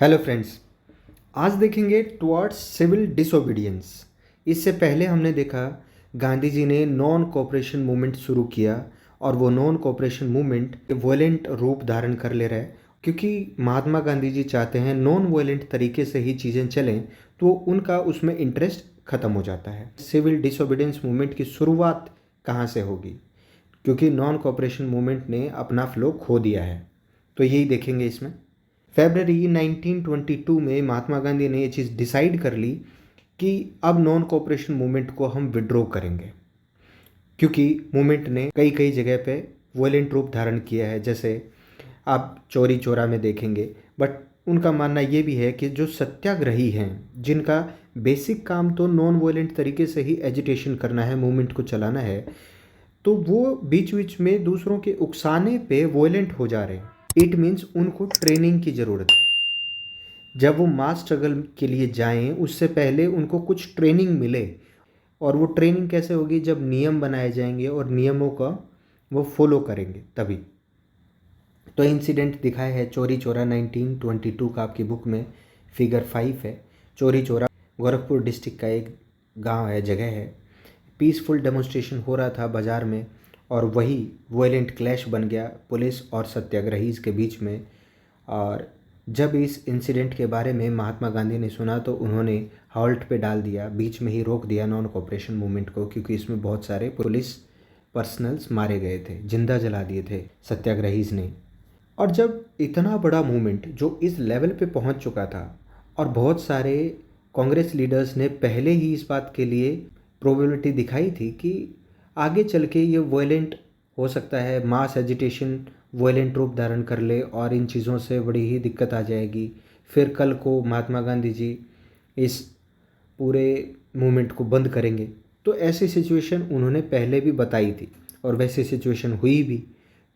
Hello friends, आज देखेंगे towards civil disobedience. इससे पहले हमने देखा गांधी जी ने नॉन कोऑपरेशन मूवमेंट शुरू किया और वो नॉन कोऑपरेशन मूवमेंट वॉयलेंट रूप धारण कर ले रहा है, क्योंकि महात्मा गांधी जी चाहते हैं नॉन वॉयलेंट तरीके से ही चीज़ें चलें, तो उनका उसमें इंटरेस्ट ख़त्म हो जाता है। सिविल डिसोबीडियंस मूवमेंट की शुरुआत कहाँ से होगी, क्योंकि नॉन कोऑपरेशन मूवमेंट ने अपना फ्लो खो दिया है, तो यही देखेंगे इसमें। फरवरी 1922 में महात्मा गांधी ने ये चीज़ डिसाइड कर ली कि अब नॉन कोऑपरेशन मूवमेंट को हम विड्रॉ करेंगे, क्योंकि मूवमेंट ने कई कई जगह पे वॉयलेंट रूप धारण किया है, जैसे आप चौरी चौरा में देखेंगे। बट उनका मानना ये भी है कि जो सत्याग्रही हैं, जिनका बेसिक काम तो नॉन वॉयलेंट तरीके से ही एजिटेशन करना है, मूवमेंट को चलाना है, तो वो बीच बीच में दूसरों के उकसाने पे वॉयलेंट हो जा रहे हैं। इट मीन्स उनको ट्रेनिंग की ज़रूरत है। जब वो मास स्ट्रगल के लिए जाएं, उससे पहले उनको कुछ ट्रेनिंग मिले। और वो ट्रेनिंग कैसे होगी? जब नियम बनाए जाएंगे और नियमों का वो फॉलो करेंगे तभी। तो इंसिडेंट दिखाया है चौरी चौरा 1922 का, आपकी बुक में फिगर 5 है। चौरी चौरा गोरखपुर डिस्ट्रिक्ट का एक गांव है, जगह है। पीसफुल डेमोन्स्ट्रेशन हो रहा था बाज़ार में, और वही वॉयलेंट क्लैश बन गया पुलिस और सत्याग्रहीज के बीच में। और जब इस इंसिडेंट के बारे में महात्मा गांधी ने सुना, तो उन्होंने हॉल्ट पे डाल दिया, बीच में ही रोक दिया नॉन कोऑपरेशन मूवमेंट को, क्योंकि इसमें बहुत सारे पुलिस पर्सनल्स मारे गए थे, जिंदा जला दिए थे सत्याग्रहीज ने। और जब इतना बड़ा मूवमेंट जो इस लेवल पे पहुंच चुका था, और बहुत सारे कांग्रेस लीडर्स ने पहले ही इस बात के लिए प्रोबेबिलिटी दिखाई थी कि आगे चल के ये वॉयलेंट हो सकता है, मास एजिटेशन वॉयलेंट रूप धारण कर ले और इन चीज़ों से बड़ी ही दिक्कत आ जाएगी। फिर कल को महात्मा गांधी जी इस पूरे मूवमेंट को बंद करेंगे। तो ऐसी सिचुएशन उन्होंने पहले भी बताई थी, और वैसी सिचुएशन हुई भी।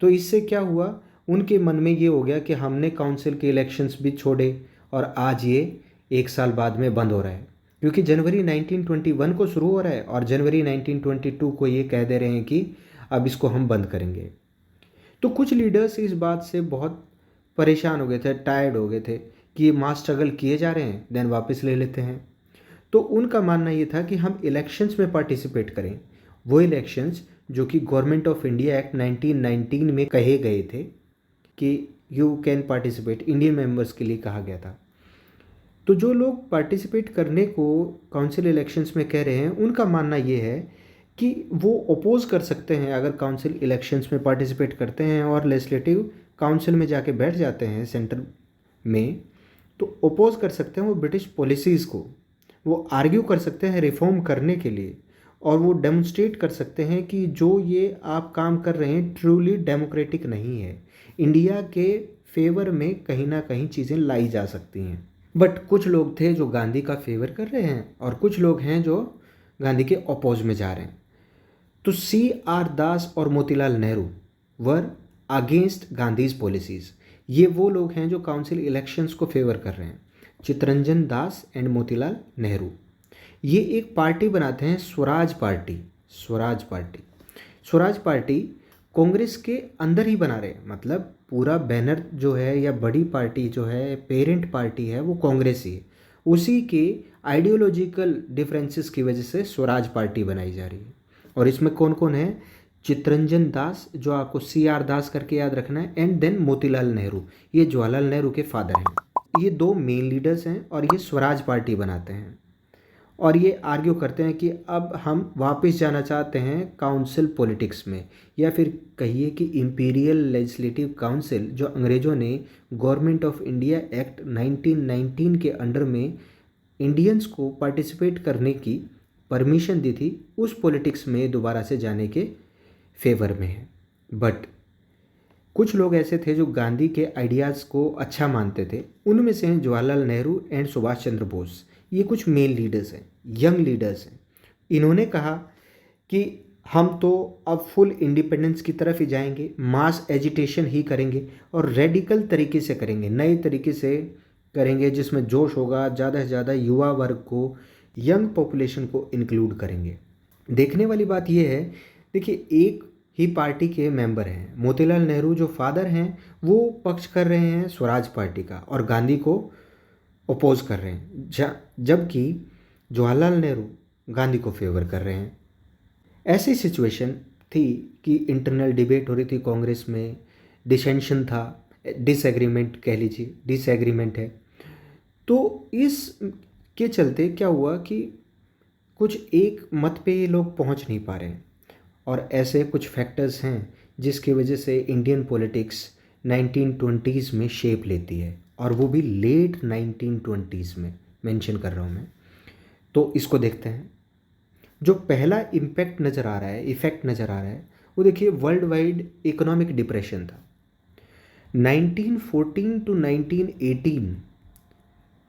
तो इससे क्या हुआ, उनके मन में ये हो गया कि हमने काउंसिल के इलेक्शंस भी छोड़े, और आज ये 1 साल बाद में बंद हो रहा है, क्योंकि जनवरी 1921 को शुरू हो रहा है और जनवरी 1922 को ये कह दे रहे हैं कि अब इसको हम बंद करेंगे। तो कुछ लीडर्स इस बात से बहुत परेशान हो गए थे, टायर्ड हो गए थे कि ये मास स्ट्रगल किए जा रहे हैं, देन वापस ले लेते हैं। तो उनका मानना ये था कि हम इलेक्शंस में पार्टिसिपेट करें, वो इलेक्शंस जो कि गवर्नमेंट ऑफ इंडिया एक्ट 1919 में कहे गए थे कि you can participate, Indian members के लिए कहा गया था। तो जो लोग पार्टिसिपेट करने को काउंसिल इलेक्शंस में कह रहे हैं, उनका मानना ये है कि वो अपोज कर सकते हैं अगर काउंसिल इलेक्शंस में पार्टिसिपेट करते हैं और लेजिस्लेटिव काउंसिल में जाके बैठ जाते हैं सेंटर में, तो अपोज कर सकते हैं वो ब्रिटिश पॉलिसीज़ को। वो आर्ग्यू कर सकते हैं रिफॉर्म करने के लिए, और वो डेमोन्स्ट्रेट कर सकते हैं कि जो ये आप काम कर रहे हैं ट्रूली डेमोक्रेटिक नहीं है, इंडिया के फेवर में कहीं ना कहीं चीज़ें लाई जा सकती हैं। बट कुछ लोग थे जो गांधी का फेवर कर रहे हैं, और कुछ लोग हैं जो गांधी के अपोज में जा रहे हैं। तो C.R. दास और Motilal Nehru were against Gandhi's policies. ये वो लोग हैं जो काउंसिल इलेक्शंस को फेवर कर रहे हैं। चित्तरंजन दास एंड मोतीलाल नेहरू ये एक पार्टी बनाते हैं, Swaraj party. Swaraj party Swaraj party Congress के अंदर ही बना रहे हैं, मतलब पूरा बैनर जो है या बड़ी पार्टी जो है, पेरेंट पार्टी है, वो कांग्रेस ही है। उसी के आइडियोलॉजिकल डिफरेंसेस की वजह से स्वराज पार्टी बनाई जा रही है। और इसमें कौन कौन है? चित्तरंजन दास, जो आपको C.R. दास करके याद रखना है, एंड देन मोतीलाल नेहरू, ये जवाहरलाल नेहरू के फादर हैं। ये दो मेन लीडर्स हैं और ये स्वराज पार्टी बनाते हैं। और ये आर्ग्यू करते हैं कि अब हम वापस जाना चाहते हैं काउंसिल पॉलिटिक्स में, या फिर कहिए कि इंपीरियल लेजिस्लेटिव काउंसिल, जो अंग्रेज़ों ने गवर्नमेंट ऑफ इंडिया एक्ट 1919 के अंडर में इंडियंस को पार्टिसिपेट करने की परमिशन दी थी, उस पॉलिटिक्स में दोबारा से जाने के फेवर में है। बट कुछ लोग ऐसे थे जो गांधी के आइडियाज़ को अच्छा मानते थे, उनमें से हैं जवाहरलाल नेहरू एंड सुभाष चंद्र बोस। ये कुछ मेन लीडर्स हैं, यंग लीडर्स हैं। इन्होंने कहा कि हम तो अब फुल इंडिपेंडेंस की तरफ ही जाएंगे, मास एजिटेशन ही करेंगे, और रेडिकल तरीके से करेंगे, नए तरीके से करेंगे, जिसमें जोश होगा, ज़्यादा से ज़्यादा युवा वर्ग को, यंग पॉपुलेशन को इंक्लूड करेंगे। देखने वाली बात यह है, देखिए, एक ही पार्टी के मेंबर हैं। मोतीलाल नेहरू जो फादर हैं, वो पक्ष कर रहे हैं स्वराज पार्टी का, और गांधी को ओपोज कर रहे हैं, जबकि जवाहरलाल नेहरू गांधी को फेवर कर रहे हैं। ऐसी सिचुएशन थी कि इंटरनल डिबेट हो रही थी कांग्रेस में, डिसेंशन था, डिसएग्रीमेंट कह लीजिए, डिसएग्रीमेंट है। तो इस के चलते क्या हुआ कि कुछ एक मत पे ये लोग पहुंच नहीं पा रहे हैं, और ऐसे कुछ फैक्टर्स हैं जिसकी वजह से इंडियन पॉलिटिक्स 1920s में शेप लेती है, और वो भी लेट 1920s में मेंशन कर रहा हूँ मैं। तो इसको देखते हैं। जो पहला इम्पैक्ट नज़र आ रहा है, इफेक्ट नज़र आ रहा है, वो देखिए वर्ल्ड वाइड इकोनॉमिक डिप्रेशन था। 1914 टू 1918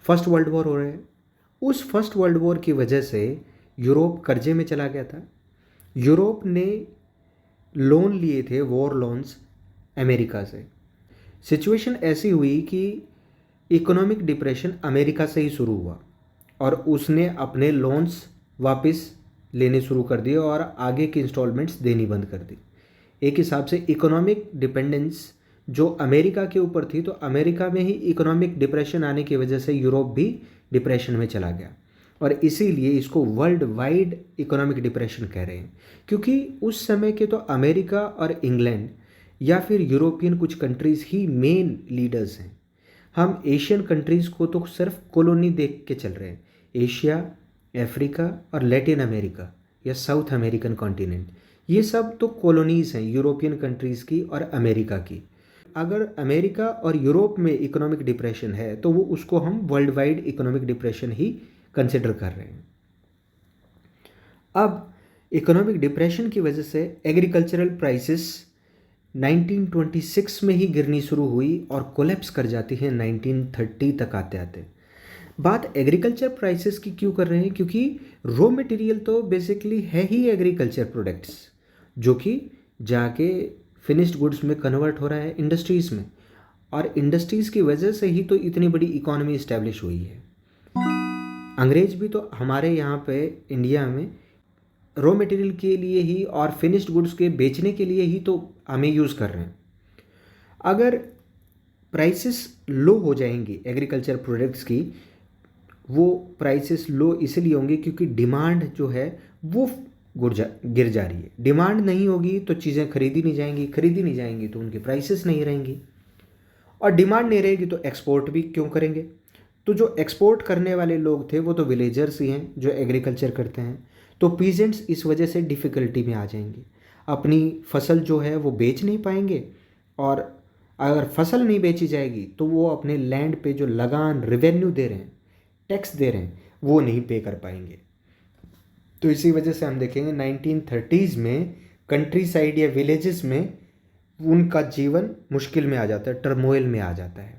फर्स्ट वर्ल्ड वॉर हो रहा है। उस फर्स्ट वर्ल्ड वॉर की वजह से यूरोप कर्जे में चला गया था। यूरोप ने लोन लिए थे, वॉर लोन्स, अमेरिका से। सिचुएशन ऐसी हुई कि इकोनॉमिक डिप्रेशन अमेरिका से ही शुरू हुआ, और उसने अपने लोन्स वापस लेने शुरू कर दिए और आगे की इंस्टॉलमेंट्स देनी बंद कर दी। एक हिसाब से इकोनॉमिक डिपेंडेंस जो अमेरिका के ऊपर थी, तो अमेरिका में ही इकोनॉमिक डिप्रेशन आने की वजह से यूरोप भी डिप्रेशन में चला गया, और इसीलिए इसको वर्ल्ड वाइड इकोनॉमिक डिप्रेशन कह रहे हैं। क्योंकि उस समय के तो अमेरिका और इंग्लैंड या फिर यूरोपियन कुछ कंट्रीज़ ही मेन लीडर्स हैं। हम एशियन कंट्रीज़ को तो सिर्फ कॉलोनी देख के चल रहे हैं। एशिया, अफ्रीका और लैटिन अमेरिका या साउथ अमेरिकन कॉन्टिनेंट, ये सब तो कॉलोनीज़ हैं यूरोपियन कंट्रीज़ की और अमेरिका की। अगर अमेरिका और यूरोप में इकोनॉमिक डिप्रेशन है तो वो उसको हम वर्ल्ड वाइड इकोनॉमिक डिप्रेशन ही कंसिडर कर रहे हैं। अब इकोनॉमिक डिप्रेशन की वजह से एग्रीकल्चरल प्राइसेस 1926 में ही गिरनी शुरू हुई और कोलैप्स कर जाती है 1930 तक आते आते। बात एग्रीकल्चर प्राइसेस की क्यों कर रहे हैं? क्योंकि रॉ मटेरियल तो बेसिकली है ही एग्रीकल्चर प्रोडक्ट्स, जो कि जाके फिनिश्ड गुड्स में कन्वर्ट हो रहा है इंडस्ट्रीज़ में, और इंडस्ट्रीज़ की वजह से ही तो इतनी बड़ी इकोनॉमी इस्टेब्लिश हुई है। अंग्रेज भी तो हमारे यहाँ पे इंडिया में रॉ मटेरियल के लिए ही और फिनिश्ड गुड्स के बेचने के लिए ही तो हमें यूज़ कर रहे हैं। अगर प्राइसेस लो हो जाएंगी एग्रीकल्चर प्रोडक्ट्स की, वो प्राइसेस लो इसलिए होंगे क्योंकि डिमांड जो है वो गिर जा रही है। डिमांड नहीं होगी तो चीज़ें खरीदी नहीं जाएंगी, खरीदी नहीं जाएंगी तो उनकी प्राइसेस नहीं रहेंगी, और डिमांड नहीं रहेगी तो एक्सपोर्ट भी क्यों करेंगे। तो जो एक्सपोर्ट करने वाले लोग थे वो तो विलेजर्स ही हैं जो एग्रीकल्चर करते हैं। तो पीजेंट्स इस वजह से डिफ़िकल्टी में आ जाएंगे, अपनी फसल जो है वो बेच नहीं पाएंगे, और अगर फसल नहीं बेची जाएगी तो वो अपने लैंड पे जो लगान रेवेन्यू दे रहे हैं, टैक्स दे रहे हैं, वो नहीं पे कर पाएंगे। तो इसी वजह से हम देखेंगे 1930s में कंट्री साइड या विलेजेस में उनका जीवन मुश्किल में आ जाता है, टर्मोइल में आ जाता है।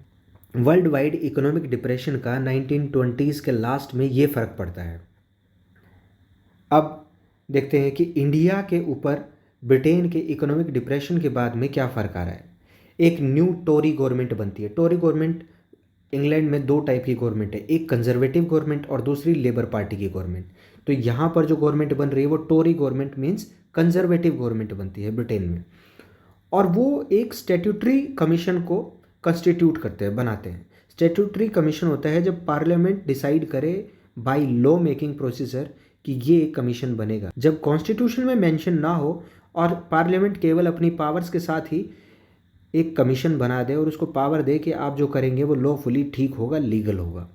वर्ल्ड वाइड इकोनॉमिक डिप्रेशन का 1920s के लास्ट में ये फ़र्क पड़ता है। अब देखते हैं कि इंडिया के ऊपर ब्रिटेन के इकोनॉमिक डिप्रेशन के बाद में क्या फ़र्क आ रहा है। एक न्यू टोरी गवर्नमेंट बनती है। टोरी गवर्नमेंट, इंग्लैंड में दो टाइप की गवर्नमेंट है, एक कंजर्वेटिव गवर्नमेंट और दूसरी लेबर पार्टी की गवर्नमेंट। तो यहाँ पर जो गवर्नमेंट बन रही है वो Tory government means Conservative government बनती है ब्रिटेन में, और वो एक स्टैट्यूटरी कमीशन को कंस्टिट्यूट करते हैं, बनाते हैं। स्टैट्यूटरी कमीशन होता है जब पार्लियामेंट डिसाइड करे बाय लॉ मेकिंग प्रोसीजर कि ये एक कमीशन बनेगा। जब कॉन्स्टिट्यूशन में मेंशन ना हो और पार्लियामेंट केवल अपनी पावर्स के साथ ही एक कमीशन बना दे और उसको पावर दे कि आप जो करेंगे वो लॉफुली ठीक होगा, लीगल होगा,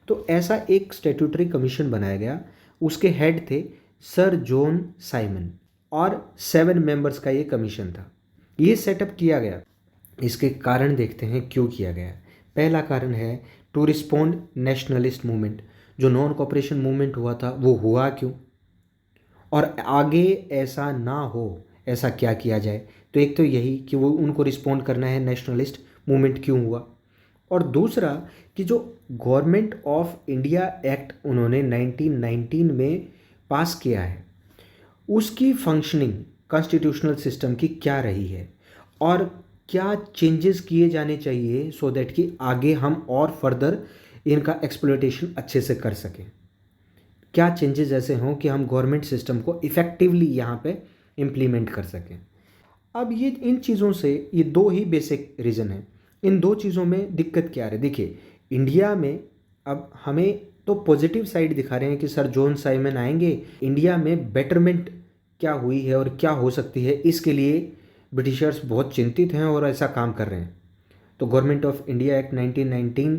तो ऐसा एक स्टैट्यूटरी कमीशन बनाया गया। उसके हेड थे सर जॉन साइमन, और 7 मेंबर्स का ये कमीशन था। ये सेटअप किया गया। इसके कारण देखते हैं क्यों किया गया। पहला कारण है टू रिस्पोंड नेशनलिस्ट मूवमेंट। जो नॉन कॉपरेशन मूवमेंट हुआ था वो हुआ क्यों, और आगे ऐसा ना हो, ऐसा क्या किया जाए। तो एक तो यही कि वो उनको रिस्पोंड करना है, नेशनलिस्ट मूवमेंट क्यों हुआ, और दूसरा कि जो गवर्नमेंट ऑफ इंडिया एक्ट उन्होंने 1919 में पास किया है उसकी फंक्शनिंग कॉन्स्टिट्यूशनल सिस्टम की क्या रही है, और क्या चेंजेस किए जाने चाहिए सो दैट कि आगे हम और फर्दर इनका एक्सप्लॉयटेशन अच्छे से कर सकें। क्या चेंजेस ऐसे हों कि हम गवर्नमेंट सिस्टम को इफ़ेक्टिवली यहाँ पे इम्प्लीमेंट कर सकें। अब ये इन चीज़ों से, ये दो ही बेसिक रीज़न हैं। इन दो चीज़ों में दिक्कत क्या है? देखिए, इंडिया में अब हमें तो पॉजिटिव साइड दिखा रहे हैं कि सर जॉन साइमन आएंगे, इंडिया में बेटरमेंट क्या हुई है और क्या हो सकती है इसके लिए ब्रिटिशर्स बहुत चिंतित हैं और ऐसा काम कर रहे हैं। तो गवर्नमेंट ऑफ इंडिया एक्ट 1919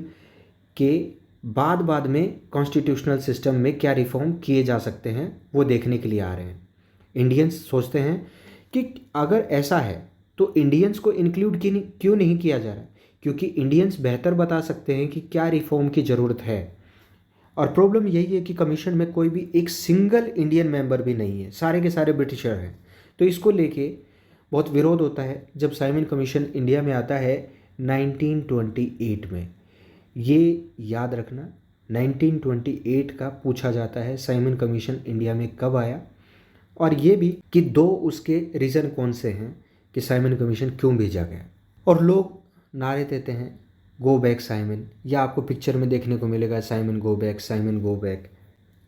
के बाद में कॉन्स्टिट्यूशनल सिस्टम में क्या रिफॉर्म किए जा सकते हैं वो देखने के लिए आ रहे हैं। इंडियंस सोचते हैं कि अगर ऐसा है तो इंडियंस को इंक्लूड क्यों नहीं किया जा रहा है, क्योंकि इंडियंस बेहतर बता सकते हैं कि क्या रिफॉर्म की ज़रूरत है। और प्रॉब्लम यही है कि कमीशन में कोई भी एक सिंगल इंडियन मेंबर भी नहीं है, सारे के सारे ब्रिटिशर हैं। तो इसको लेके बहुत विरोध होता है। जब साइमन कमीशन इंडिया में आता है 1928 में, ये याद रखना 1928 का पूछा जाता है साइमन कमीशन इंडिया में कब आया, और ये भी कि दो उसके रीज़न कौन से हैं कि साइमन कमीशन क्यों भेजा गया। और लोग नारे देते हैं गो बैक साइमन, या आपको पिक्चर में देखने को मिलेगा Simon go back, Simon go back.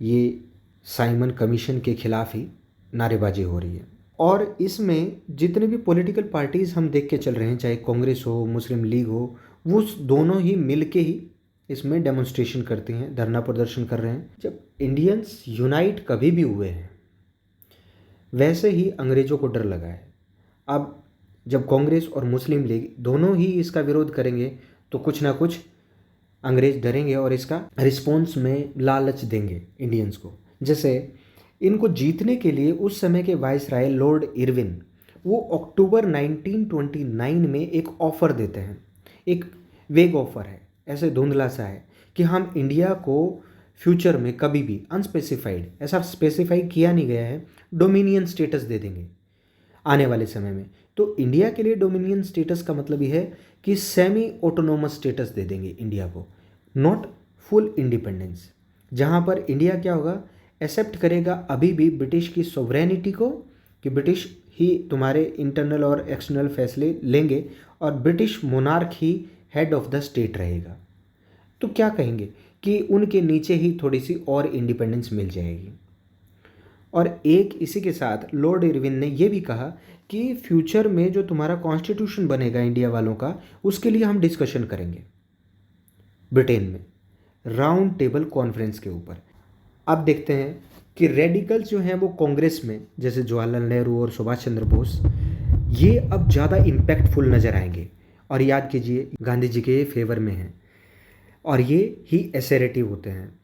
ये साइमन कमीशन के खिलाफ ही नारेबाजी हो रही है। और इसमें जितने भी पॉलिटिकल पार्टीज़ हम देख के चल रहे हैं, चाहे कांग्रेस हो, मुस्लिम लीग हो, वो दोनों ही मिल के ही इसमें डेमोन्स्ट्रेशन करती हैं, धरना प्रदर्शन कर रहे हैं। जब इंडियंस यूनाइट कभी भी हुए हैं वैसे ही अंग्रेज़ों को डर लगा है। अब जब कांग्रेस और मुस्लिम लीग दोनों ही इसका विरोध करेंगे तो कुछ ना कुछ अंग्रेज डरेंगे और इसका रिस्पॉन्स में लालच देंगे इंडियंस को। जैसे इनको जीतने के लिए उस समय के वाइसराय लॉर्ड इरविन वो अक्टूबर 1929 में एक ऑफ़र देते हैं। एक वेग ऑफ़र है, ऐसे धुंधला सा है कि हम इंडिया को फ्यूचर में कभी भी अनस्पेसिफाइड, ऐसा स्पेसिफाई किया नहीं गया है, डोमिनियन स्टेटस दे देंगे आने वाले समय में। तो इंडिया के लिए डोमिनियन स्टेटस का मतलब यह है कि सेमी ऑटोनोमस स्टेटस दे देंगे इंडिया को, नॉट फुल इंडिपेंडेंस। जहाँ पर इंडिया क्या होगा, एक्सेप्ट करेगा अभी भी ब्रिटिश की सोवरेनिटी को, कि ब्रिटिश ही तुम्हारे इंटरनल और एक्सटर्नल फैसले लेंगे और British monarch he head of the state रहेगा। तो क्या कहेंगे कि उनके नीचे ही थोड़ी सी और इंडिपेंडेंस मिल जाएगी। और एक इसी के साथ लॉर्ड इरविन ने यह भी कहा कि फ्यूचर में जो तुम्हारा कॉन्स्टिट्यूशन बनेगा इंडिया वालों का, उसके लिए हम डिस्कशन करेंगे ब्रिटेन में राउंड टेबल कॉन्फ्रेंस के ऊपर। अब देखते हैं कि रेडिकल्स जो हैं वो कांग्रेस में, जैसे जवाहरलाल नेहरू और सुभाष चंद्र बोस, ये अब ज़्यादा इम्पैक्टफुल नज़र आएंगे। और याद कीजिए गांधी जी के फेवर में हैं और ये ही एसेरेटिव होते हैं,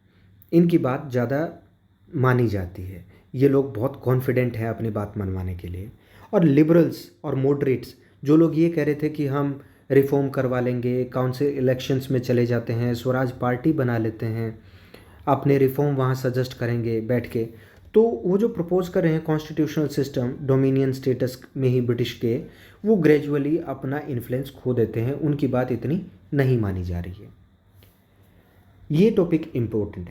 इनकी बात ज़्यादा मानी जाती है। ये लोग बहुत कॉन्फिडेंट हैं अपनी बात मनवाने के लिए। और लिबरल्स और मॉडरेट्स, जो लोग ये कह रहे थे कि हम रिफॉर्म करवा लेंगे, काउंसिल इलेक्शंस में चले जाते हैं, स्वराज पार्टी बना लेते हैं, अपने रिफॉर्म वहाँ सजेस्ट करेंगे बैठ के, तो वो जो प्रपोज कर रहे हैं कॉन्स्टिट्यूशनल सिस्टम डोमिनियन स्टेटस में ही ब्रिटिश के, वो ग्रेजुअली अपना इन्फ्लुएंस खो देते हैं, उनकी बात इतनी नहीं मानी जा रही है। ये टॉपिक इम्पोर्टेंट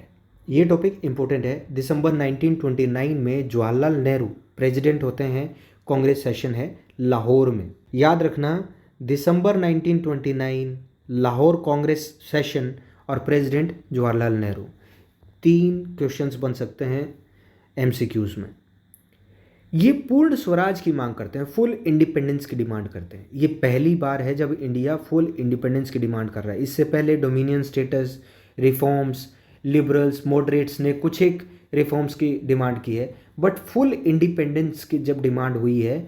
है। दिसंबर 1929 में जवाहरलाल नेहरू प्रेसिडेंट होते हैं, कांग्रेस सेशन है लाहौर में। याद रखना दिसंबर 1929 लाहौर कांग्रेस सेशन और प्रेसिडेंट जवाहरलाल नेहरू। 3 क्वेश्चंस बन सकते हैं एमसीक्यूज में। ये पूर्ण स्वराज की मांग करते हैं, फुल इंडिपेंडेंस की डिमांड करते हैं। ये पहली बार है जब इंडिया फुल इंडिपेंडेंस की डिमांड कर रहा है। इससे पहले dominion status, reforms, liberals, moderates ने कुछ एक रिफॉर्म्स की डिमांड की है, बट फुल इंडिपेंडेंस की जब डिमांड हुई है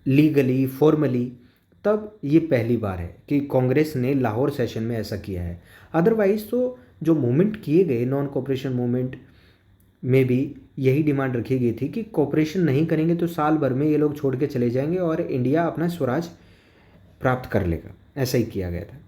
लीगली, फॉर्मली, तब ये पहली बार है कि कांग्रेस ने लाहौर सेशन में ऐसा किया है। अदरवाइज तो जो मूवमेंट किए गए, नॉन कोऑपरेशन मूवमेंट में भी यही डिमांड रखी गई थी कि कोऑपरेशन नहीं करेंगे तो साल भर में ये लोग छोड़ के चले जाएंगे और इंडिया अपना स्वराज प्राप्त कर लेगा। ऐसा ही किया गया था।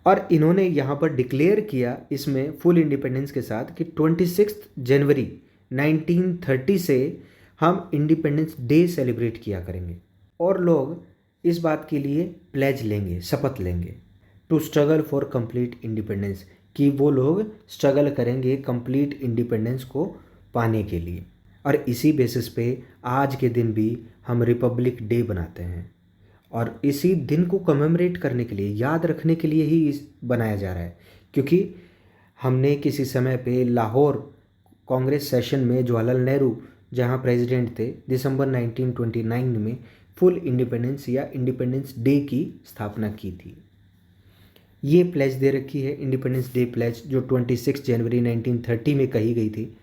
और इन्होंने यहाँ पर डिक्लेयर किया इसमें फुल इंडिपेंडेंस के साथ कि 26 जनवरी 1930 से हम इंडिपेंडेंस डे सेलिब्रेट किया करेंगे। और लोग इस बात के लिए प्लेज लेंगे, शपथ लेंगे, to struggle for complete independence, कि वो लोग स्ट्रगल करेंगे कंप्लीट इंडिपेंडेंस को पाने के लिए। और इसी बेसिस पे आज के दिन भी हम रिपब्लिक डे बनाते हैं और इसी दिन को कमेमोरेट करने के लिए, याद रखने के लिए ही बनाया जा रहा है, क्योंकि हमने किसी समय पे लाहौर कांग्रेस सेशन में जवाहरलाल नेहरू जहां प्रेसिडेंट थे, दिसंबर 1929 में फुल इंडिपेंडेंस या इंडिपेंडेंस डे की स्थापना की थी। ये प्लेज दे रखी है, इंडिपेंडेंस डे प्लेज, जो 26 जनवरी 1930 में कही गई थी।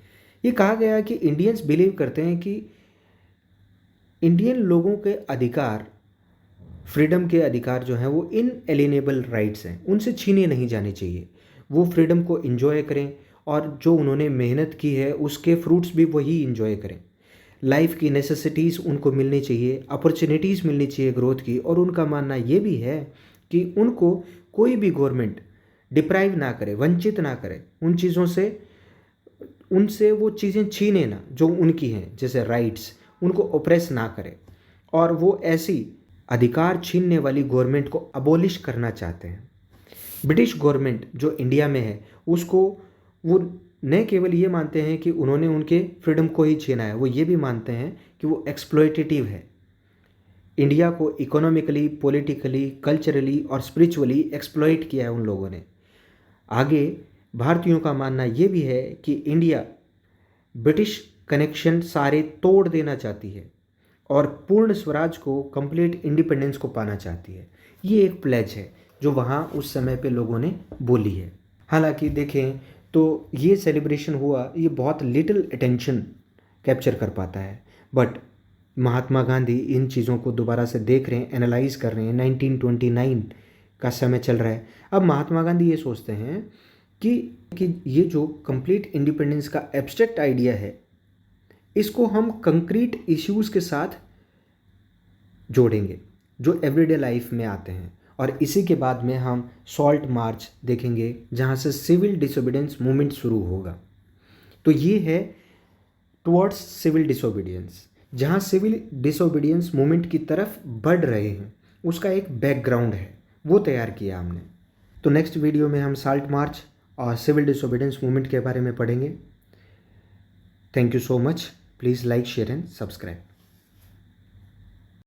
ये कहा गया कि इंडियंस बिलीव करते हैं कि इंडियन लोगों के अधिकार, फ्रीडम के अधिकार जो हैं वो इनएलिनेबल राइट्स हैं, उनसे छीने नहीं जाने चाहिए। वो फ्रीडम को एंजॉय करें और जो उन्होंने मेहनत की है उसके फ्रूट्स भी वही एंजॉय करें। लाइफ की नेसेसिटीज़ उनको मिलनी चाहिए, अपॉर्चुनिटीज़ मिलनी चाहिए ग्रोथ की। और उनका मानना ये भी है कि उनको कोई भी गवर्नमेंट डिप्राइव ना करे, वंचित ना करे उन चीज़ों से, उनसे वो चीज़ें छीने ना जो उनकी हैं, जैसे राइट्स, उनको ओप्रेस ना करे। और वो ऐसी अधिकार छीनने वाली गवर्नमेंट को अबोलिश करना चाहते हैं। ब्रिटिश गवर्नमेंट जो इंडिया में है उसको वो न केवल ये मानते हैं कि उन्होंने उनके फ्रीडम को ही छीना है, वो ये भी मानते हैं कि वो एक्सप्लॉयटेटिव है। इंडिया को इकोनॉमिकली, पॉलिटिकली, कल्चरली और स्पिरिचुअली एक्सप्लॉइट किया है उन लोगों ने। आगे भारतीयों का मानना ये भी है कि इंडिया ब्रिटिश कनेक्शन सारे तोड़ देना चाहती है और पूर्ण स्वराज को, कंप्लीट इंडिपेंडेंस को पाना चाहती है। ये एक प्लेज है जो वहाँ उस समय पे लोगों ने बोली है। हालांकि देखें तो ये सेलिब्रेशन हुआ, ये बहुत लिटिल अटेंशन कैप्चर कर पाता है, बट महात्मा गांधी इन चीज़ों को दोबारा से देख रहे हैं, एनालाइज कर रहे हैं। 1929 का समय चल रहा है। अब महात्मा गांधी ये सोचते हैं कि ये जो कंप्लीट इंडिपेंडेंस का एब्स्ट्रैक्ट आइडिया है, इसको हम कंक्रीट इश्यूज़ के साथ जोड़ेंगे जो एवरीडे लाइफ में आते हैं। और इसी के बाद में हम सॉल्ट मार्च देखेंगे जहाँ से सिविल डिसोबीडियंस मूवमेंट शुरू होगा। तो ये है टुवर्ड्स सिविल डिसोबीडियंस, जहाँ सिविल डिसोबीडियंस मूवमेंट की तरफ बढ़ रहे हैं, उसका एक बैकग्राउंड है, वो तैयार किया हमने। तो नेक्स्ट वीडियो में हम सॉल्ट मार्च और सिविल डिसोबीडियंस मूवमेंट के बारे में पढ़ेंगे। Thank you so much. Please like, share and subscribe.